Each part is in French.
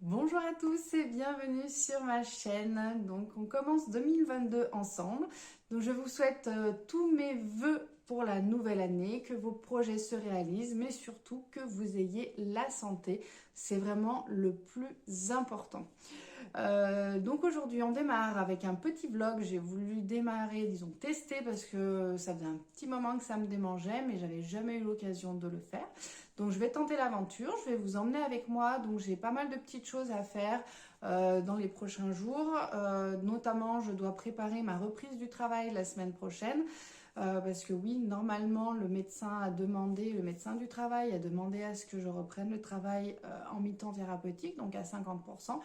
Bonjour à tous et bienvenue sur ma chaîne. Donc on commence 2022 ensemble. Donc je vous souhaite tous mes vœux pour la nouvelle année, que vos projets se réalisent, mais surtout que vous ayez la santé. C'est vraiment le plus important. Donc aujourd'hui on démarre avec un petit vlog. J'ai voulu démarrer, disons tester, parce que ça faisait un petit moment que ça me démangeait, mais j'avais jamais eu l'occasion de le faire. Donc je vais tenter l'aventure, je vais vous emmener avec moi. Donc j'ai pas mal de petites choses à faire dans les prochains jours. Notamment je dois préparer ma reprise du travail la semaine prochaine. Parce que oui, normalement, le médecin du travail a demandé à ce que je reprenne le travail en mi-temps thérapeutique, donc à 50%.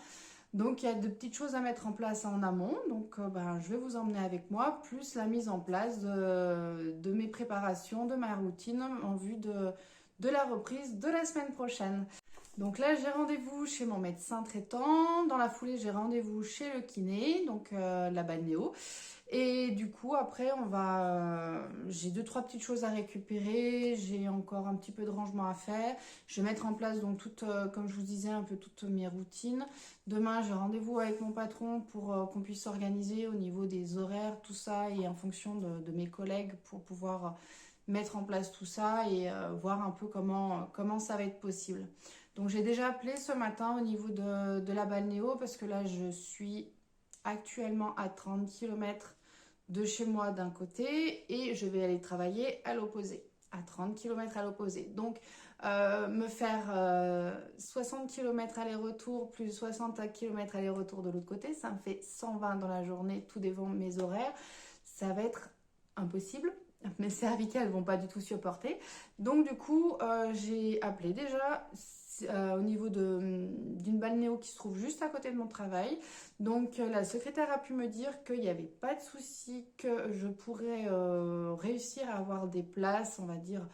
Donc il y a de petites choses à mettre en place en amont. Donc je vais vous emmener avec moi, plus la mise en place de mes préparations, de ma routine en vue de la reprise de la semaine prochaine. Donc là, j'ai rendez-vous chez mon médecin traitant. Dans la foulée, j'ai rendez-vous chez le kiné, donc la balnéo. Et du coup, après, j'ai deux, trois petites choses à récupérer. J'ai encore un petit peu de rangement à faire. Je vais mettre en place donc comme je vous disais, un peu toutes mes routines. Demain, j'ai rendez-vous avec mon patron pour qu'on puisse s'organiser au niveau des horaires, tout ça, et en fonction de mes collègues pour pouvoir mettre en place tout ça et voir un peu comment ça va être possible. Donc j'ai déjà appelé ce matin au niveau de la balnéo, parce que là je suis actuellement à 30 km de chez moi d'un côté et je vais aller travailler à l'opposé, à 30 km à l'opposé. Donc me faire 60 km aller-retour plus 60 km aller-retour de l'autre côté, ça me fait 120 dans la journée, tout dépend de mes horaires. Ça va être impossible. Mes cervicales vont pas du tout supporter. Donc du coup, j'ai appelé déjà au niveau d'une balnéo qui se trouve juste à côté de mon travail. Donc la secrétaire a pu me dire qu'il n'y avait pas de souci, que je pourrais réussir à avoir des places, on va dire,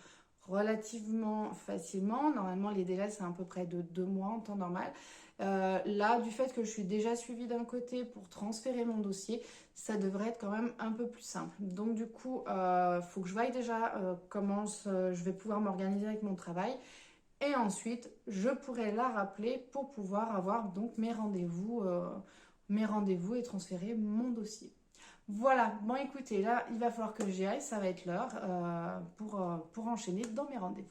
relativement facilement. Normalement, les délais, c'est à peu près de 2 mois en temps normal. Là, du fait que je suis déjà suivie d'un côté pour transférer mon dossier, ça devrait être quand même un peu plus simple. Donc du coup, faut que je voie déjà comment je vais pouvoir m'organiser avec mon travail. Et ensuite, je pourrai la rappeler pour pouvoir avoir donc mes rendez-vous et transférer mon dossier. Voilà, bon écoutez, là, il va falloir que j'y aille, ça va être l'heure pour enchaîner dans mes rendez-vous.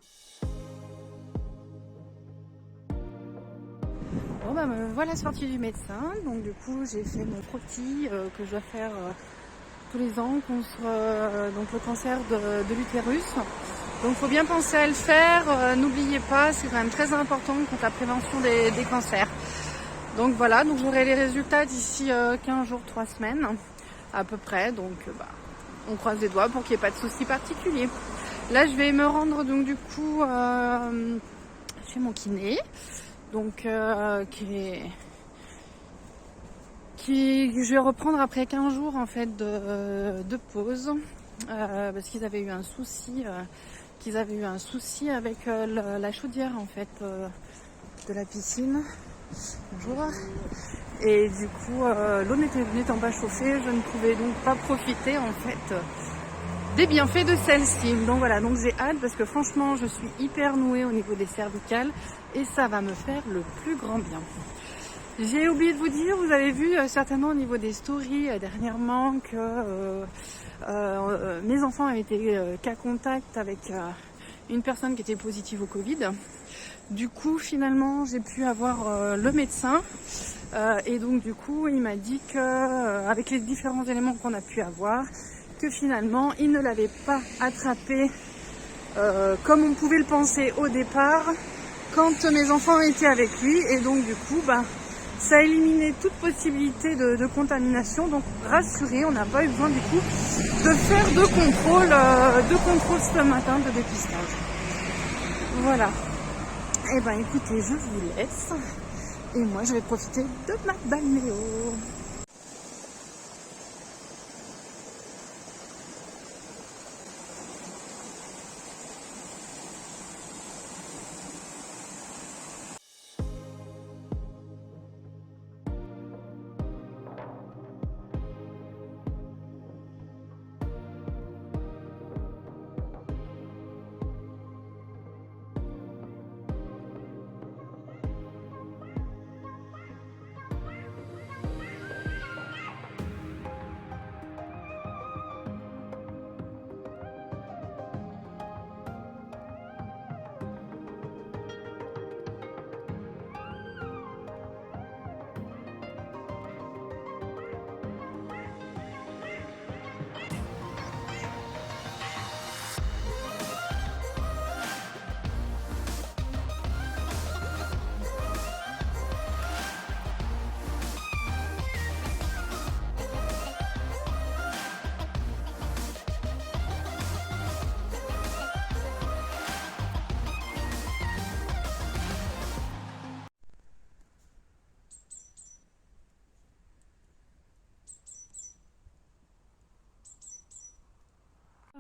Bon bah me voilà sortie du médecin, donc du coup j'ai fait mon frottis que je dois faire tous les ans contre donc le cancer de l'utérus. Donc il faut bien penser à le faire, n'oubliez pas, c'est quand même très important contre la prévention des cancers. Donc voilà, donc j'aurai les résultats d'ici 15 jours, 3 semaines à peu près, donc on croise les doigts pour qu'il n'y ait pas de soucis particuliers. Là je vais me rendre donc du coup chez mon kiné, donc je vais reprendre après 15 jours en fait de pause, parce qu'ils avaient eu un souci avec la chaudière en fait de la piscine. Bonjour. Et du coup l'eau n'étant pas chauffée, je ne pouvais donc pas profiter en fait des bienfaits de celle-ci. Donc voilà, donc j'ai hâte parce que franchement je suis hyper nouée au niveau des cervicales et ça va me faire le plus grand bien. J'ai oublié de vous dire, vous avez vu certainement au niveau des stories dernièrement que mes enfants avaient été cas contact avec une personne qui était positive au Covid. Du coup, finalement, j'ai pu avoir le médecin et donc du coup, il m'a dit que avec les différents éléments qu'on a pu avoir, que finalement, il ne l'avait pas attrapé comme on pouvait le penser au départ quand mes enfants étaient avec lui, et donc du coup, ça a éliminé toute possibilité de contamination. Donc rassurés, on n'a pas eu besoin du coup de faire de contrôle ce matin de dépistage. Voilà. Et écoutez, je vous laisse. Et moi je vais profiter de ma balnéo.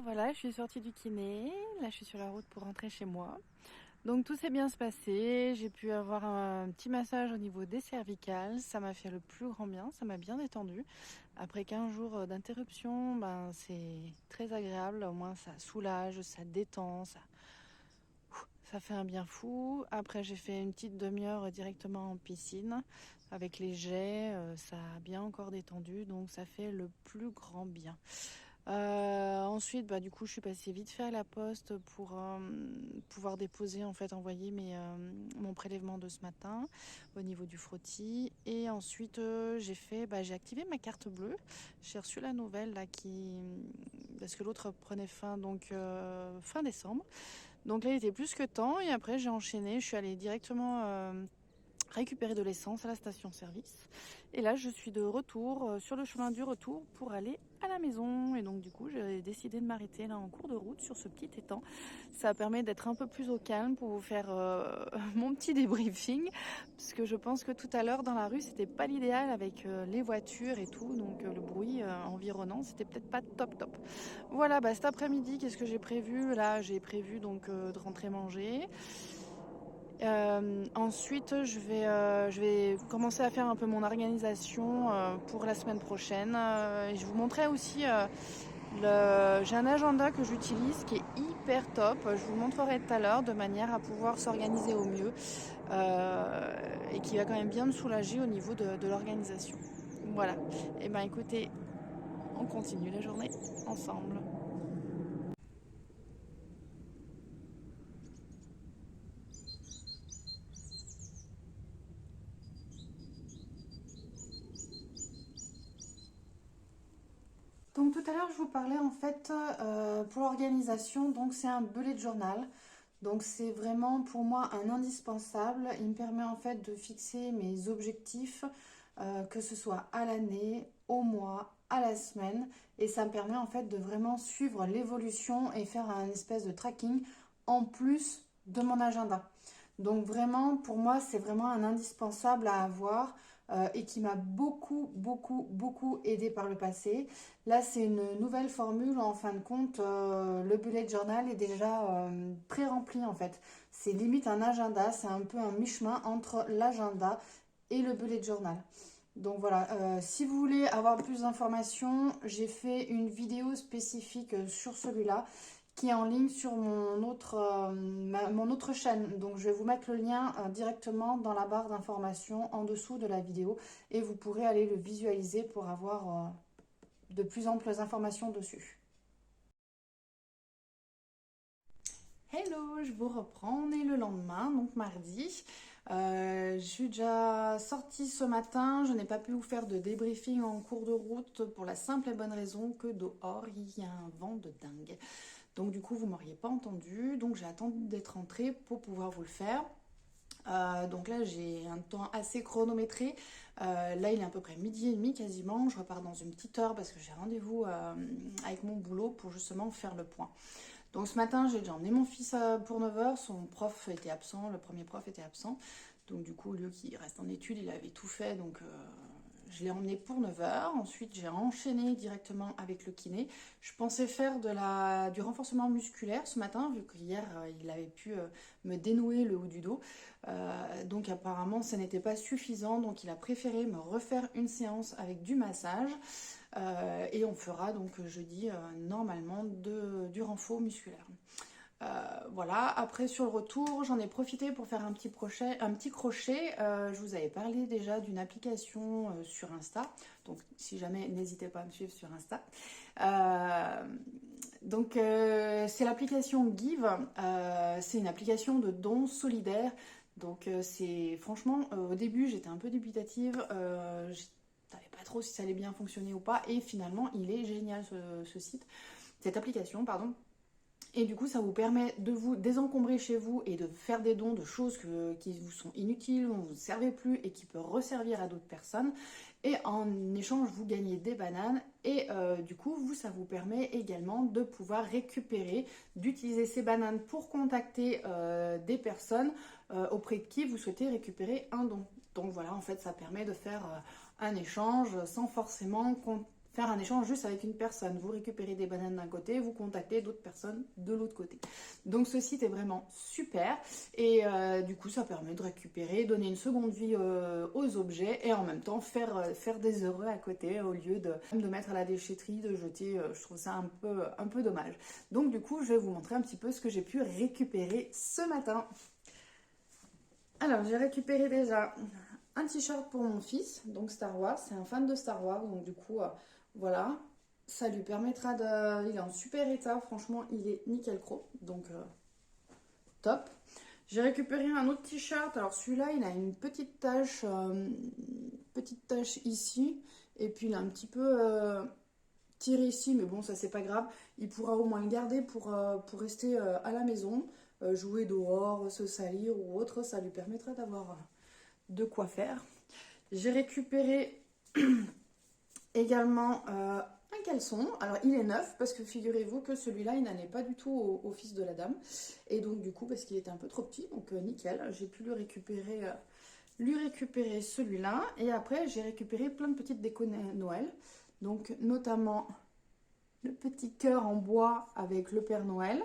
Voilà, je suis sortie du kiné. Là, je suis sur la route pour rentrer chez moi. Donc tout s'est bien se passer. J'ai pu avoir un petit massage au niveau des cervicales. Ça m'a fait le plus grand bien. Ça m'a bien détendu. Après 15 jours d'interruption, ben, c'est très agréable. Au moins, ça soulage, ça détend, ça fait un bien fou. Après, j'ai fait une petite demi-heure directement en piscine avec les jets. Ça a bien encore détendu. Donc ça fait le plus grand bien. Ensuite, bah, du coup, je suis passée vite fait à la poste pour pouvoir déposer, en fait, envoyer mon prélèvement de ce matin au niveau du frottis. Et ensuite, j'ai activé ma carte bleue. J'ai reçu la nouvelle là parce que l'autre prenait fin donc fin décembre. Donc là, il était plus que temps. Et après, j'ai enchaîné. Je suis allée directement récupérer de l'essence à la station-service. Et là, je suis de retour sur le chemin du retour pour aller à la maison. Et donc, du coup, j'ai décidé de m'arrêter là en cours de route sur ce petit étang. Ça permet d'être un peu plus au calme pour vous faire mon petit débriefing. Parce que je pense que tout à l'heure, dans la rue, c'était pas l'idéal avec les voitures et tout. Donc, le bruit environnant, c'était peut-être pas top top. Voilà, bah, cet après-midi, qu'est-ce que j'ai prévu? Là, j'ai prévu donc de rentrer manger. Ensuite, je vais commencer à faire un peu mon organisation pour la semaine prochaine. Et je vous montrerai aussi, j'ai un agenda que j'utilise qui est hyper top. Je vous le montrerai tout à l'heure de manière à pouvoir s'organiser au mieux et qui va quand même bien me soulager au niveau de l'organisation. Voilà. Et ben écoutez, on continue la journée ensemble. Donc tout à l'heure, je vous parlais en fait pour l'organisation, donc c'est un bullet journal. Donc c'est vraiment pour moi un indispensable. Il me permet en fait de fixer mes objectifs, que ce soit à l'année, au mois, à la semaine. Et ça me permet en fait de vraiment suivre l'évolution et faire un espèce de tracking en plus de mon agenda. Donc vraiment, pour moi, c'est vraiment un indispensable à avoir et qui m'a beaucoup, beaucoup, beaucoup aidé par le passé. Là, c'est une nouvelle formule. En fin de compte, le bullet journal est déjà pré-rempli en fait. C'est limite un agenda. C'est un peu un mi-chemin entre l'agenda et le bullet journal. Donc voilà, si vous voulez avoir plus d'informations, j'ai fait une vidéo spécifique sur celui-là qui est en ligne sur mon autre chaîne. Donc je vais vous mettre le lien directement dans la barre d'informations en dessous de la vidéo et vous pourrez aller le visualiser pour avoir de plus amples informations dessus. Hello, je vous reprends, on est le lendemain, donc mardi. Je suis déjà sortie ce matin, je n'ai pas pu vous faire de débriefing en cours de route pour la simple et bonne raison que dehors il y a un vent de dingue. Donc du coup vous m'auriez pas entendu, donc j'ai attendu d'être rentrée pour pouvoir vous le faire. Donc là j'ai un temps assez chronométré. Là il est à peu près midi et demi quasiment. Je repars dans une petite heure parce que j'ai rendez-vous avec mon boulot pour justement faire le point. Donc ce matin j'ai déjà emmené mon fils pour 9h. Son prof était absent, le premier prof était absent. Donc du coup au lieu qu'il reste en études, il avait tout fait. Donc je l'ai emmené pour 9h. Ensuite, j'ai enchaîné directement avec le kiné. Je pensais faire du renforcement musculaire ce matin, vu qu'hier, il avait pu me dénouer le haut du dos. Donc apparemment, ça n'était pas suffisant. Donc il a préféré me refaire une séance avec du massage. Et on fera donc jeudi, normalement, du renfort musculaire. Voilà, après sur le retour, j'en ai profité pour faire un petit crochet. Je vous avais parlé déjà d'une application sur Insta, donc si jamais, n'hésitez pas à me suivre sur Insta. C'est l'application Give, c'est une application de dons solidaires. Donc c'est franchement, au début j'étais un peu dubitative, je savais pas trop si ça allait bien fonctionner ou pas, et finalement il est génial ce site, cette application, pardon. Et du coup, ça vous permet de vous désencombrer chez vous et de faire des dons de choses qui vous sont inutiles, dont vous ne servez plus et qui peuvent resservir à d'autres personnes. Et en échange, vous gagnez des bananes. Et du coup, ça vous permet également de pouvoir récupérer, d'utiliser ces bananes pour contacter des personnes auprès de qui vous souhaitez récupérer un don. Donc voilà, en fait, ça permet de faire un échange sans forcément faire un échange juste avec une personne. Vous récupérez des bananes d'un côté, vous contactez d'autres personnes de l'autre côté. Donc ce site est vraiment super et du coup ça permet de récupérer, donner une seconde vie aux objets et en même temps faire des heureux à côté au lieu de mettre à la déchetterie, de jeter. Je trouve ça un peu dommage. Donc du coup je vais vous montrer un petit peu ce que j'ai pu récupérer ce matin. Alors j'ai récupéré déjà un t-shirt pour mon fils, donc Star Wars, c'est un fan de Star Wars, donc du coup voilà, ça lui permettra de... Il est en super état, franchement il est nickel chrome, donc top. J'ai récupéré un autre t-shirt, alors celui-là il a une petite tache ici, et puis il a un petit peu tiré ici, mais bon ça c'est pas grave, il pourra au moins le garder pour rester à la maison, jouer dehors, se salir ou autre, ça lui permettra d'avoir de quoi faire. J'ai récupéré également un caleçon. Alors il est neuf parce que figurez-vous que celui-là il n'en est pas du tout au fils de la dame. Et donc du coup parce qu'il était un peu trop petit, donc nickel, j'ai pu lui récupérer celui-là. Et après j'ai récupéré plein de petites décos Noël. Donc notamment le petit cœur en bois avec le Père Noël.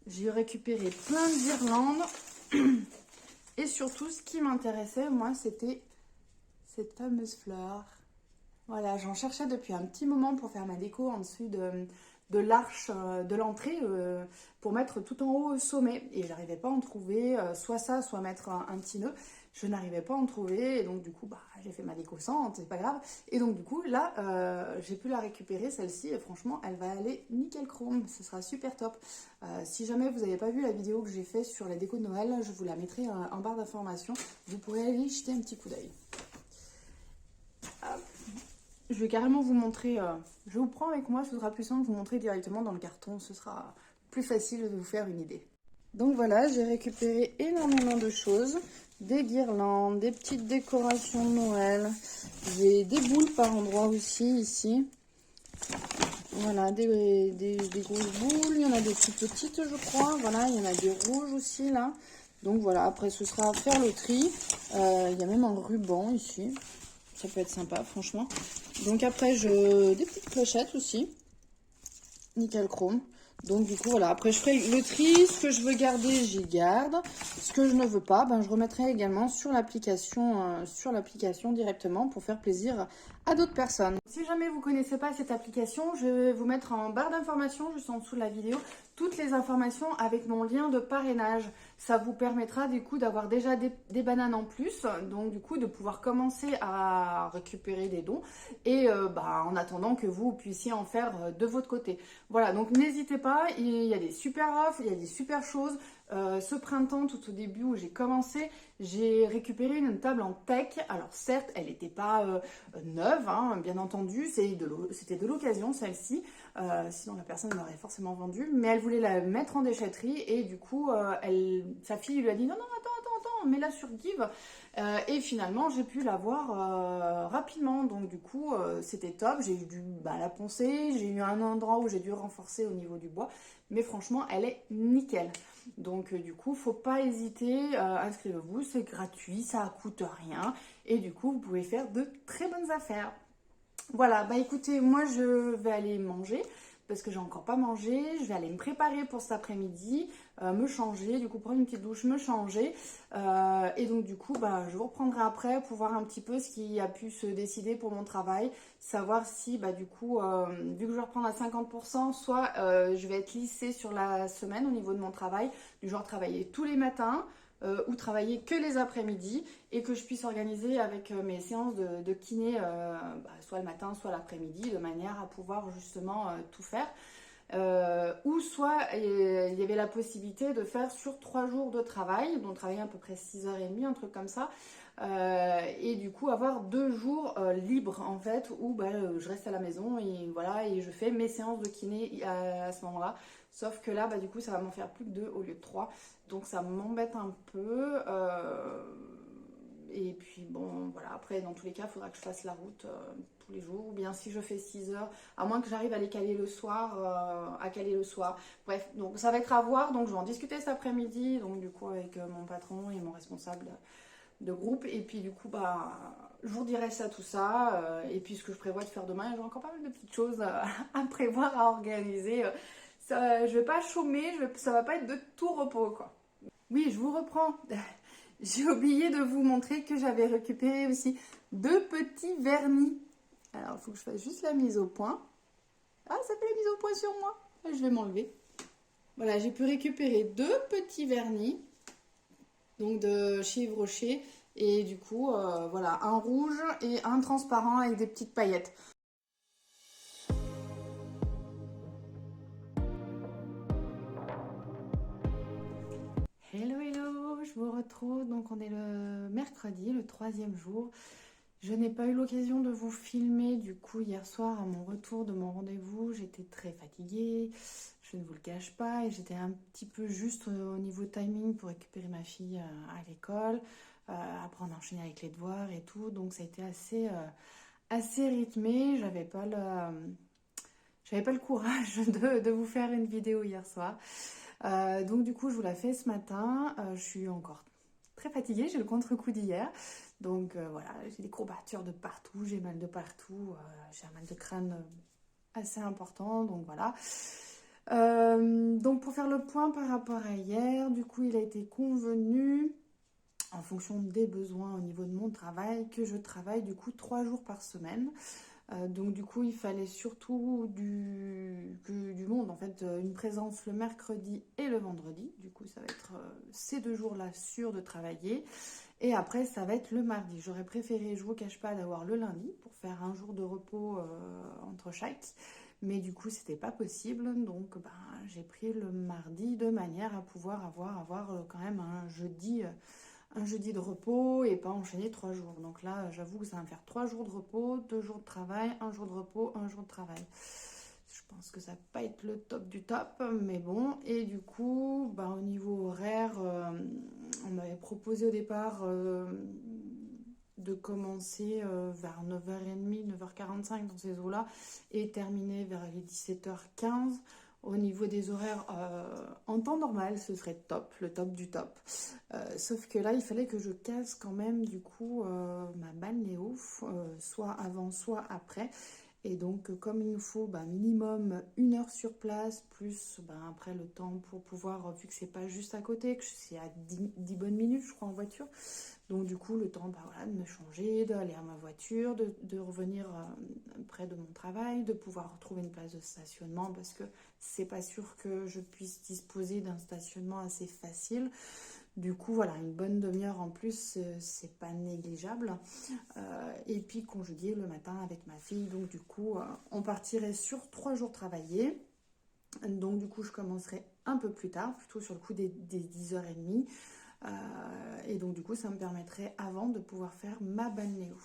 J'ai récupéré plein de guirlandes. Et surtout, ce qui m'intéressait, moi, c'était cette fameuse fleur. Voilà, j'en cherchais depuis un petit moment pour faire ma déco en dessous de l'arche de l'entrée pour mettre tout en haut au sommet. Et j'arrivais pas à en trouver, soit ça, soit mettre un petit nœud. Je n'arrivais pas à en trouver et donc du coup, j'ai fait ma déco sans, c'est pas grave. Et donc du coup, là, j'ai pu la récupérer, celle-ci, et franchement, elle va aller nickel chrome, ce sera super top. Si jamais vous n'avez pas vu la vidéo que j'ai faite sur les décos de Noël, je vous la mettrai en barre d'informations. Vous pourrez aller y jeter un petit coup d'œil. Je vais carrément vous montrer, je vous prends avec moi, ce sera plus simple de vous montrer directement dans le carton, ce sera plus facile de vous faire une idée. Donc voilà, j'ai récupéré énormément de choses, des guirlandes, des petites décorations de Noël, j'ai des boules par endroits aussi ici. Voilà, des grosses boules, il y en a des plus petites je crois, voilà, il y en a des rouges aussi là. Donc voilà, après ce sera à faire le tri, il y a même un ruban ici. Ça peut être sympa, franchement. Donc après, des petites clochettes aussi. Nickel chrome. Donc du coup, voilà. Après, je ferai le tri. Ce que je veux garder, j'y garde. Ce que je ne veux pas, je remettrai également sur l'application directement pour faire plaisir à d'autres personnes. Si jamais vous ne connaissez pas cette application, je vais vous mettre en barre d'informations, juste en dessous de la vidéo, toutes les informations avec mon lien de parrainage. Ça vous permettra du coup d'avoir déjà des bananes en plus, donc du coup de pouvoir commencer à récupérer des dons et en attendant que vous puissiez en faire de votre côté. Voilà, donc n'hésitez pas, il y a des super offres, il y a des super choses. Ce printemps, tout au début où j'ai commencé, j'ai récupéré une table en teck. Alors certes, elle n'était pas neuve, hein, bien entendu, c'était de l'occasion celle-ci. Sinon la personne l'aurait forcément vendue, mais elle voulait la mettre en déchetterie et du coup sa fille lui a dit non attends, mets-la sur Give et finalement j'ai pu l'avoir rapidement, donc du coup c'était top. J'ai dû la poncer, j'ai eu un endroit où j'ai dû renforcer au niveau du bois, mais franchement elle est nickel. Donc du coup faut pas hésiter, inscrivez-vous, c'est gratuit, ça coûte rien et du coup vous pouvez faire de très bonnes affaires. Voilà, écoutez, moi je vais aller manger parce que j'ai encore pas mangé. Je vais aller me préparer pour cet après-midi, me changer, du coup prendre une petite douche, me changer. Et donc du coup, je vous reprendrai après pour voir un petit peu ce qui a pu se décider pour mon travail. Savoir si, du coup, vu que je vais reprendre à 50%, soit je vais être lissée sur la semaine au niveau de mon travail, du genre travailler tous les matins. Ou travailler que les après-midi et que je puisse organiser avec mes séances de kiné soit le matin soit l'après-midi de manière à pouvoir justement tout faire ou soit il y avait la possibilité de faire sur 3 jours de travail, donc travailler à peu près 6h30, un truc comme ça, et du coup avoir 2 jours libres en fait où je reste à la maison et voilà, et je fais mes séances de kiné à ce moment-là. Sauf que là, du coup, ça va m'en faire plus que 2 au lieu de 3. Donc ça m'embête un peu. Et puis bon, voilà. Après, dans tous les cas, il faudra que je fasse la route tous les jours. Ou bien si je fais 6 heures, à moins que j'arrive à les caler le soir, Bref, donc ça va être à voir. Donc je vais en discuter cet après-midi. Donc du coup, avec mon patron et mon responsable de groupe. Et puis du coup, je vous dirai ça, tout ça. Et puis ce que je prévois de faire demain, j'ai encore pas mal de petites choses à prévoir, à organiser. Ça, je vais pas chômer, ça va pas être de tout repos, quoi. Oui, je vous reprends. J'ai oublié de vous montrer que j'avais récupéré aussi 2 petits vernis. Alors, il faut que je fasse juste la mise au point. Ah, ça fait la mise au point sur moi. Je vais m'enlever. Voilà, j'ai pu récupérer 2 petits vernis, donc de chez Yves Rocher. Et du coup, voilà, un rouge et un transparent avec des petites paillettes. Hello, hello, je vous retrouve. Donc, on est le mercredi, le 3e jour. Je n'ai pas eu l'occasion de vous filmer, du coup, hier soir, à mon retour de mon rendez-vous, j'étais très fatiguée, je ne vous le cache pas, et j'étais un petit peu juste au niveau timing pour récupérer ma fille à l'école, après on a enchaîné avec les devoirs et tout, donc ça a été assez rythmé, j'avais pas le courage de vous faire une vidéo hier soir. Donc du coup, je vous la fais ce matin, je suis encore très fatiguée, j'ai le contre-coup d'hier. Donc voilà, j'ai des courbatures de partout, j'ai mal de partout, j'ai un mal de crâne assez important, donc voilà. Donc pour faire le point par rapport à hier, du coup il a été convenu, en fonction des besoins au niveau de mon travail, que je travaille du coup 3 jours par semaine. Donc du coup il fallait surtout du monde, en fait une présence le mercredi et le vendredi. Du coup ça va être ces 2 jours-là sûrs de travailler. Et après, ça va être le mardi. J'aurais préféré, je vous cache pas, d'avoir le lundi pour faire un jour de repos entre chaque. Mais du coup, c'était pas possible. Donc, j'ai pris le mardi de manière à pouvoir avoir quand même un jeudi de repos et pas enchaîner 3 jours. Donc là, j'avoue que ça va me faire 3 jours de repos, 2 jours de travail, un jour de repos, un jour de travail. Je pense que ça va pas être le top du top, mais bon. Et du coup, au niveau horaire, on m'avait proposé au départ de commencer vers 9h30, 9h45 dans ces eaux-là et terminer vers les 17h15. Au niveau des horaires, en temps normal, ce serait top, le top du top. Sauf que là, il fallait que je casse quand même du coup ma balnéo, soit avant, soit après. Et donc, comme il nous faut minimum 1 heure sur place, plus après le temps pour pouvoir, vu que c'est pas juste à côté, que c'est à 10 bonnes minutes, je crois, en voiture. Donc, du coup, le temps voilà, de me changer, d'aller à ma voiture, de revenir près de mon travail, de pouvoir retrouver une place de stationnement parce que c'est pas sûr que je puisse disposer d'un stationnement assez facile. Du coup, voilà, une bonne demi-heure en plus, c'est pas négligeable. Et puis congédier le matin avec ma fille. Donc du coup, on partirait sur 3 jours travaillés. Donc du coup, je commencerai un peu plus tard, plutôt sur le coup des 10h30. Et donc du coup, ça me permettrait avant de pouvoir faire ma balnéo.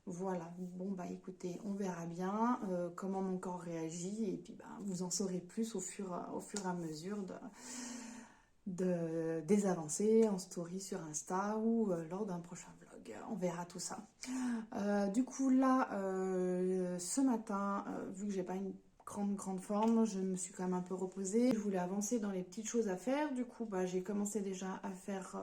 Voilà, bon écoutez, on verra bien comment mon corps réagit. Et puis vous en saurez plus au fur et à mesure des avancées en story sur Insta ou lors d'un prochain vlog. On verra tout ça. Du coup là, ce matin, vu que j'ai pas une grande forme, je me suis quand même un peu reposée. Je voulais avancer dans les petites choses à faire. Du coup, j'ai commencé déjà à faire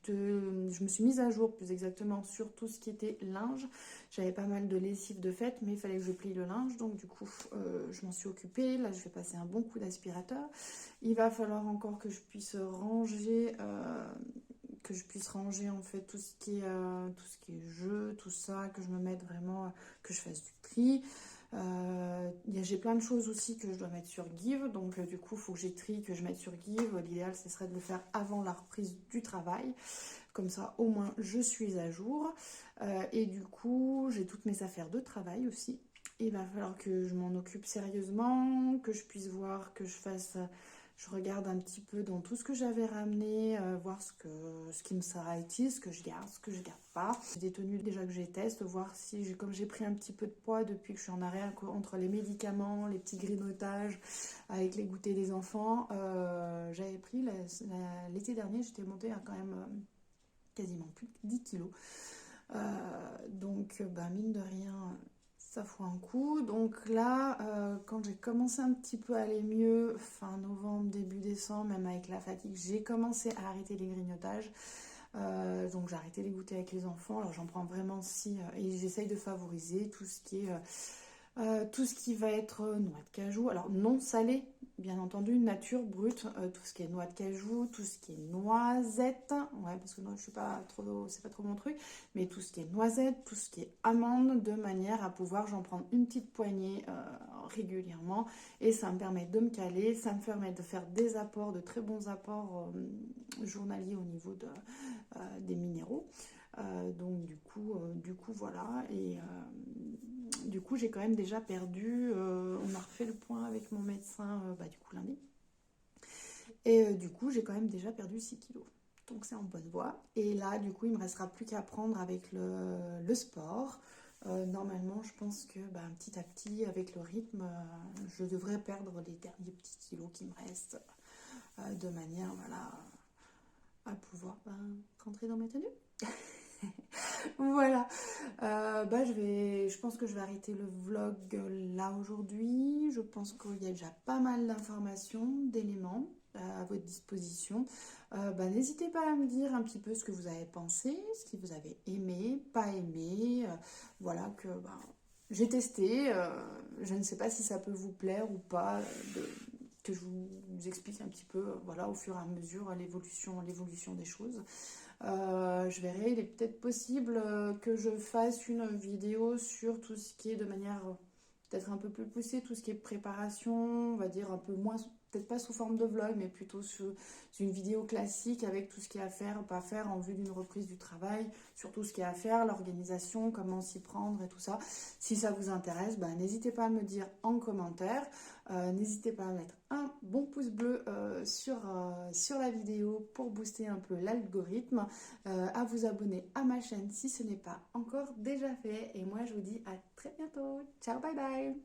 je me suis mise à jour plus exactement sur tout ce qui était linge. J'avais pas mal de lessive de fête, mais il fallait que je plie le linge, donc du coup je m'en suis occupée. Là je vais passer un bon coup d'aspirateur. Il va falloir encore que je puisse ranger en fait tout ce qui est jeu, tout ça, que je me mette vraiment, que je fasse du tri. J'ai plein de choses aussi que je dois mettre sur Give, donc du coup il faut que j'ai tri, que je mette sur Give. L'idéal ce serait de le faire avant la reprise du travail, comme ça au moins je suis à jour. Et du coup j'ai toutes mes affaires de travail aussi. Il va falloir que je m'en occupe sérieusement, que je puisse voir, que je fasse, je regarde un petit peu dans tout ce que j'avais ramené, voir ce qui me sera utile, ce que je garde pas. Des tenues déjà que j'ai testé, voir si, comme j'ai pris un petit peu de poids depuis que je suis en arrêt entre les médicaments, les petits grignotages, avec les goûters des enfants, j'avais pris, l'été dernier, j'étais montée à quand même quasiment plus de 10 kilos. Donc, mine de rien, ça fout un coup. Donc là, quand j'ai commencé un petit peu à aller mieux, fin novembre, début décembre, même avec la fatigue, j'ai commencé à arrêter les grignotages. Donc j'ai arrêté les goûters avec les enfants. Alors j'en prends vraiment si et j'essaye de favoriser tout ce qui va être noix de cajou. Alors non salé, bien entendu, nature brute, tout ce qui est noix de cajou, tout ce qui est noisette, ouais parce que non, je suis pas trop, c'est pas trop mon truc, mais tout ce qui est noisette, tout ce qui est amande, de manière à pouvoir, j'en prendre une petite poignée régulièrement, et ça me permet de me caler, ça me permet de faire des apports, de très bons apports journaliers au niveau des minéraux. Donc du coup voilà, et du coup j'ai quand même déjà perdu, on a refait le point avec mon médecin du coup lundi, et du coup j'ai quand même déjà perdu 6 kilos, donc c'est en bonne voie, et là du coup il me restera plus qu'à prendre avec le sport. Normalement je pense que petit à petit avec le rythme je devrais perdre les derniers petits kilos qui me restent, de manière voilà à pouvoir rentrer dans mes tenues. Voilà, je pense que je vais arrêter le vlog là aujourd'hui. Je pense qu'il y a déjà pas mal d'informations, d'éléments à votre disposition. N'hésitez pas à me dire un petit peu ce que vous avez pensé, ce que vous avez aimé, pas aimé. Voilà que j'ai testé. Je ne sais pas si ça peut vous plaire ou pas, que je vous explique un petit peu, voilà, au fur et à mesure l'évolution des choses. Je verrai, il est peut-être possible que je fasse une vidéo sur tout ce qui est de manière peut-être un peu plus poussée, tout ce qui est préparation, on va dire un peu moins, peut-être pas sous forme de vlog, mais plutôt sur une vidéo classique avec tout ce qu'il y a à faire, pas faire en vue d'une reprise du travail, sur tout ce qu'il y a à faire, l'organisation, comment s'y prendre et tout ça. Si ça vous intéresse, n'hésitez pas à me dire en commentaire. N'hésitez pas à mettre un bon pouce bleu sur la vidéo pour booster un peu l'algorithme, à vous abonner à ma chaîne si ce n'est pas encore déjà fait, et moi je vous dis à très bientôt. Ciao, bye bye.